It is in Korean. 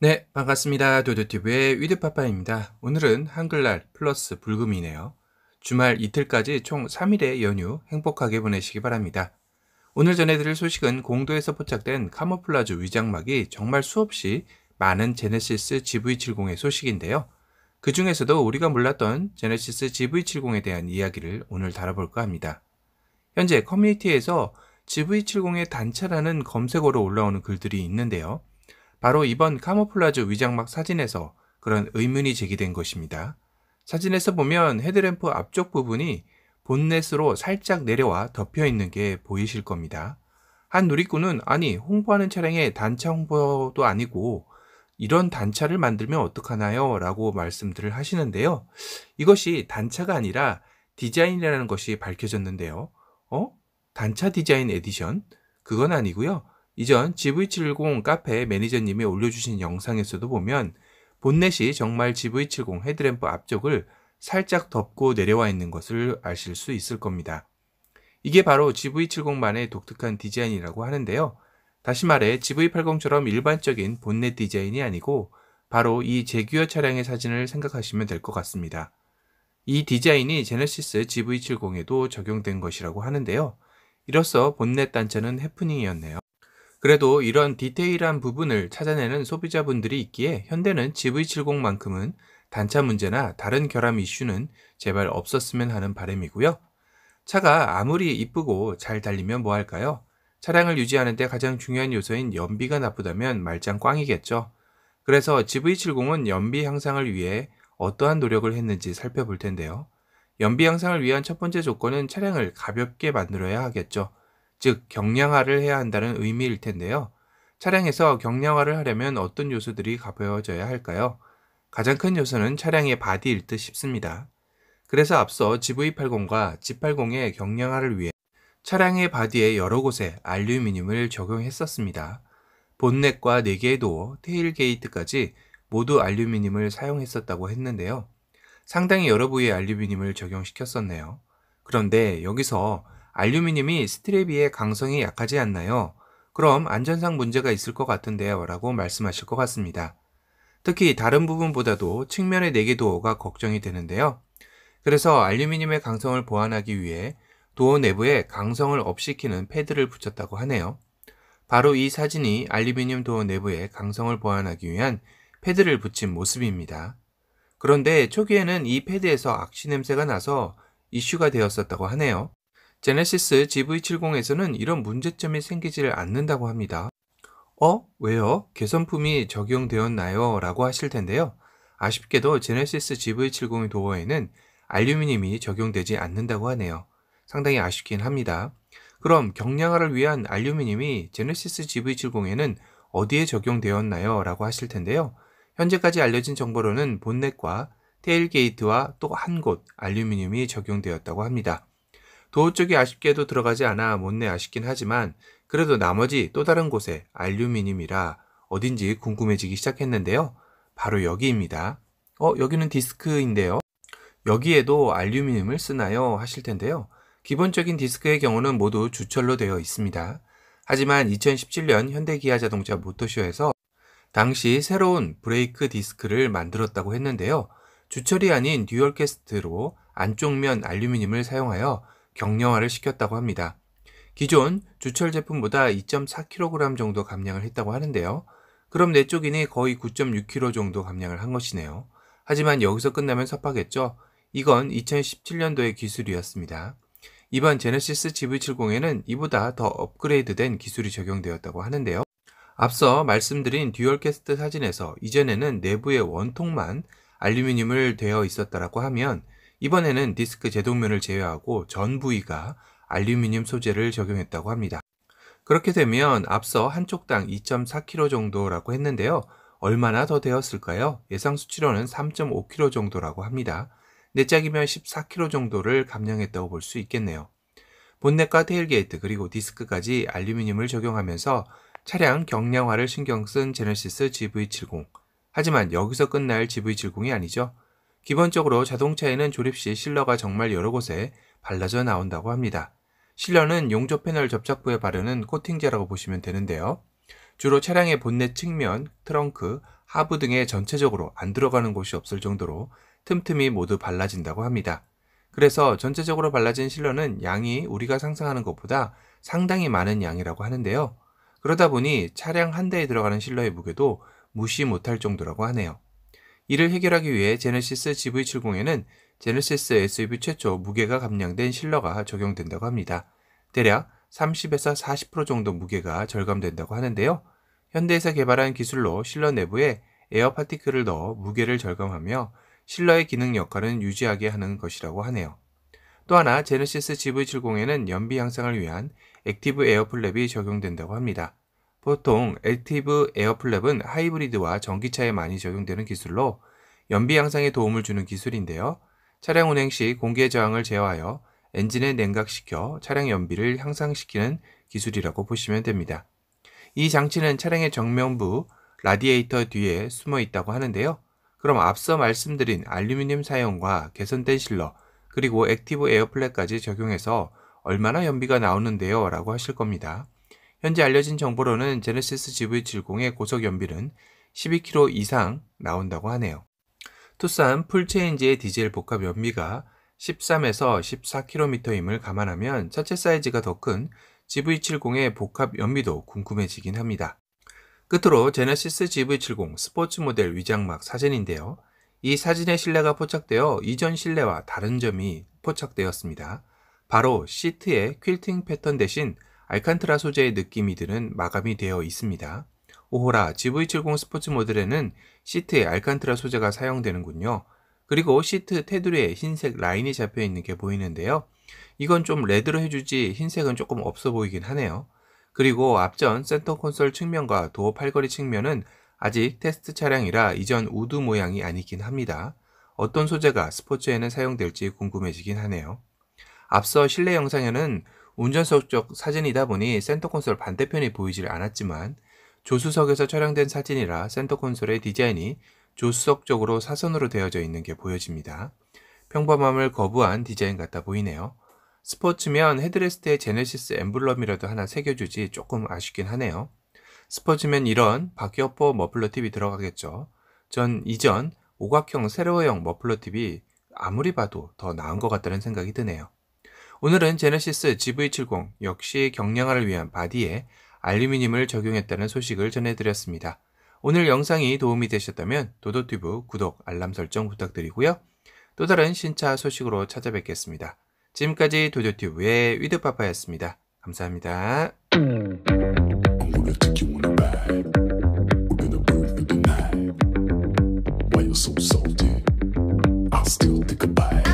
네, 반갑습니다. 도도TV의 위드파파입니다. 오늘은 한글날 플러스 불금이네요. 주말 이틀까지 총 3일의 연휴 행복하게 보내시기 바랍니다. 오늘 전해드릴 소식은 공도에서 포착된 카모플라주 위장막이 정말 수없이 많은 제네시스 GV70의 소식인데요. 그 중에서도 우리가 몰랐던 제네시스 GV70에 대한 이야기를 오늘 다뤄볼까 합니다. 현재 커뮤니티에서 GV70의 단차라는 검색어로 올라오는 글들이 있는데요. 바로 이번 카모플라주 위장막 사진에서 그런 의문이 제기된 것입니다. 사진에서 보면 헤드램프 앞쪽 부분이 본넷으로 살짝 내려와 덮여 있는 게 보이실 겁니다. 한 누리꾼은 아니 홍보하는 차량의 단차 홍보도 아니고 이런 단차를 만들면 어떡하나요? 라고 말씀들을 하시는데요. 이것이 단차가 아니라 디자인이라는 것이 밝혀졌는데요. 단차 디자인 에디션? 그건 아니고요. 이전 GV70 카페 매니저님이 올려주신 영상에서도 보면 본넷이 정말 GV70 헤드램프 앞쪽을 살짝 덮고 내려와 있는 것을 아실 수 있을 겁니다. 이게 바로 GV70만의 독특한 디자인이라고 하는데요. 다시 말해 GV80처럼 일반적인 본넷 디자인이 아니고 바로 이 제규어 차량의 사진을 생각하시면 될 것 같습니다. 이 디자인이 제네시스 GV70에도 적용된 것이라고 하는데요. 이로써 본넷 단차는 해프닝이었네요. 그래도 이런 디테일한 부분을 찾아내는 소비자분들이 있기에 현대는 GV70만큼은 단차 문제나 다른 결함 이슈는 제발 없었으면 하는 바람이고요. 차가 아무리 이쁘고 잘 달리면 뭐 할까요? 차량을 유지하는 데 가장 중요한 요소인 연비가 나쁘다면 말짱 꽝이겠죠. 그래서 GV70은 연비 향상을 위해 어떠한 노력을 했는지 살펴볼 텐데요. 연비 향상을 위한 첫 번째 조건은 차량을 가볍게 만들어야 하겠죠. 즉 경량화를 해야 한다는 의미일 텐데요. 차량에서 경량화를 하려면 어떤 요소들이 가벼워져야 할까요? 가장 큰 요소는 차량의 바디일 듯 싶습니다. 그래서 앞서 GV80과 G80의 경량화를 위해 차량의 바디에 여러 곳에 알루미늄을 적용했었습니다. 본넷과 4개의 도어, 테일게이트까지 모두 알루미늄을 사용했었다고 했는데요. 상당히 여러 부위에 알루미늄을 적용시켰었네요. 그런데 여기서 알루미늄이 스트랩2의 강성이 약하지 않나요? 그럼 안전상 문제가 있을 것 같은데요 라고 말씀하실 것 같습니다. 특히 다른 부분보다도 측면의 4개 도어가 걱정이 되는데요. 그래서 알루미늄의 강성을 보완하기 위해 도어 내부에 강성을 업시키는 패드를 붙였다고 하네요. 바로 이 사진이 알루미늄 도어 내부에 강성을 보완하기 위한 패드를 붙인 모습입니다. 그런데 초기에는 이 패드에서 악취 냄새가 나서 이슈가 되었었다고 하네요. 제네시스 GV70에서는 이런 문제점이 생기질 않는다고 합니다. 왜요? 개선품이 적용되었나요? 라고 하실 텐데요. 아쉽게도 제네시스 GV70 도어에는 알루미늄이 적용되지 않는다고 하네요. 상당히 아쉽긴 합니다. 그럼 경량화를 위한 알루미늄이 제네시스 GV70에는 어디에 적용되었나요? 라고 하실 텐데요. 현재까지 알려진 정보로는 본넷과 테일게이트와 또 한 곳 알루미늄이 적용되었다고 합니다. 도어 쪽이 아쉽게도 들어가지 않아 못내 아쉽긴 하지만 그래도 나머지 또 다른 곳에 알루미늄이라 어딘지 궁금해지기 시작했는데요. 바로 여기입니다. 여기는 디스크인데요. 여기에도 알루미늄을 쓰나요? 하실 텐데요. 기본적인 디스크의 경우는 모두 주철로 되어 있습니다. 하지만 2017년 현대기아자동차 모터쇼에서 당시 새로운 브레이크 디스크를 만들었다고 했는데요. 주철이 아닌 듀얼캐스트로 안쪽 면 알루미늄을 사용하여 경량화를 시켰다고 합니다. 기존 주철 제품보다 2.4kg 정도 감량을 했다고 하는데요. 그럼 내 쪽이니 거의 9.6kg 정도 감량을 한 것이네요. 하지만 여기서 끝나면 섭하겠죠. 이건 2017년도의 기술이었습니다. 이번 제네시스 GV70에는 이보다 더 업그레이드된 기술이 적용되었다고 하는데요. 앞서 말씀드린 듀얼캐스트 사진에서 이전에는 내부에 원통만 알루미늄을 되어 있었다고 하면 이번에는 디스크 제동면을 제외하고 전 부위가 알루미늄 소재를 적용했다고 합니다. 그렇게 되면 앞서 한쪽당 2.4kg 정도라고 했는데요. 얼마나 더 되었을까요? 예상 수치로는 3.5kg 정도라고 합니다. 내 짝이면 14kg 정도를 감량했다고 볼 수 있겠네요. 본넷과 테일게이트 그리고 디스크까지 알루미늄을 적용하면서 차량 경량화를 신경 쓴 제네시스 GV70. 하지만 여기서 끝날 GV70이 아니죠. 기본적으로 자동차에는 조립 시 실러가 정말 여러 곳에 발라져 나온다고 합니다. 실러는 용접 패널 접착부에 바르는 코팅제라고 보시면 되는데요. 주로 차량의 본넷 측면, 트렁크, 하부 등에 전체적으로 안 들어가는 곳이 없을 정도로 틈틈이 모두 발라진다고 합니다. 그래서 전체적으로 발라진 실러는 양이 우리가 상상하는 것보다 상당히 많은 양이라고 하는데요. 그러다 보니 차량 한 대에 들어가는 실러의 무게도 무시 못할 정도라고 하네요. 이를 해결하기 위해 제네시스 GV70에는 제네시스 SUV 최초 무게가 감량된 실러가 적용된다고 합니다. 대략 30에서 40% 정도 무게가 절감된다고 하는데요. 현대에서 개발한 기술로 실러 내부에 에어 파티클을 넣어 무게를 절감하며 실러의 기능 역할은 유지하게 하는 것이라고 하네요. 또 하나 제네시스 GV70에는 연비 향상을 위한 액티브 에어 플랩이 적용된다고 합니다. 보통 액티브 에어 플랩은 하이브리드와 전기차에 많이 적용되는 기술로 연비 향상에 도움을 주는 기술인데요. 차량 운행 시 공기 저항을 제어하여 엔진을 냉각시켜 차량 연비를 향상시키는 기술이라고 보시면 됩니다. 이 장치는 차량의 정면부 라디에이터 뒤에 숨어 있다고 하는데요. 그럼 앞서 말씀드린 알루미늄 사용과 개선된 실러, 그리고 액티브 에어 플랫까지 적용해서 얼마나 연비가 나오는데요? 라고 하실 겁니다. 현재 알려진 정보로는 제네시스 GV70의 고속 연비는 12km 이상 나온다고 하네요. 투싼 풀체인지의 디젤 복합 연비가 13에서 14km임을 감안하면 차체 사이즈가 더 큰 GV70의 복합 연비도 궁금해지긴 합니다. 끝으로 제네시스 GV70 스포츠 모델 위장막 사진인데요. 이 사진의 실내가 포착되어 이전 실내와 다른 점이 포착되었습니다. 바로 시트에 퀼팅 패턴 대신 알칸트라 소재의 느낌이 드는 마감이 되어 있습니다. 오호라, GV70 스포츠 모델에는 시트에 알칸트라 소재가 사용되는군요. 그리고 시트 테두리에 흰색 라인이 잡혀 있는 게 보이는데요. 이건 좀 레드로 해주지 흰색은 조금 없어 보이긴 하네요. 그리고 앞전 센터 콘솔 측면과 도어 팔걸이 측면은 아직 테스트 차량이라 이전 우드 모양이 아니긴 합니다. 어떤 소재가 스포츠에는 사용될지 궁금해지긴 하네요. 앞서 실내 영상에는 운전석 쪽 사진이다 보니 센터 콘솔 반대편이 보이질 않았지만 조수석에서 촬영된 사진이라 센터 콘솔의 디자인이 조수석 쪽으로 사선으로 되어져 있는 게 보여집니다. 평범함을 거부한 디자인 같아 보이네요. 스포츠면 헤드레스트에 제네시스 엠블럼이라도 하나 새겨주지 조금 아쉽긴 하네요. 스포츠면 이런 바퀴어퍼 머플러 팁이 들어가겠죠. 전 이전 오각형 세로형 머플러 팁이 아무리 봐도 더 나은 것 같다는 생각이 드네요. 오늘은 제네시스 GV70 역시 경량화를 위한 바디에 알루미늄을 적용했다는 소식을 전해드렸습니다. 오늘 영상이 도움이 되셨다면 도도튜브 구독, 알람 설정 부탁드리고요. 또 다른 신차 소식으로 찾아뵙겠습니다. 지금까지 도도튜브의 위드파파였습니다. 감사합니다. So salty, I still think about it.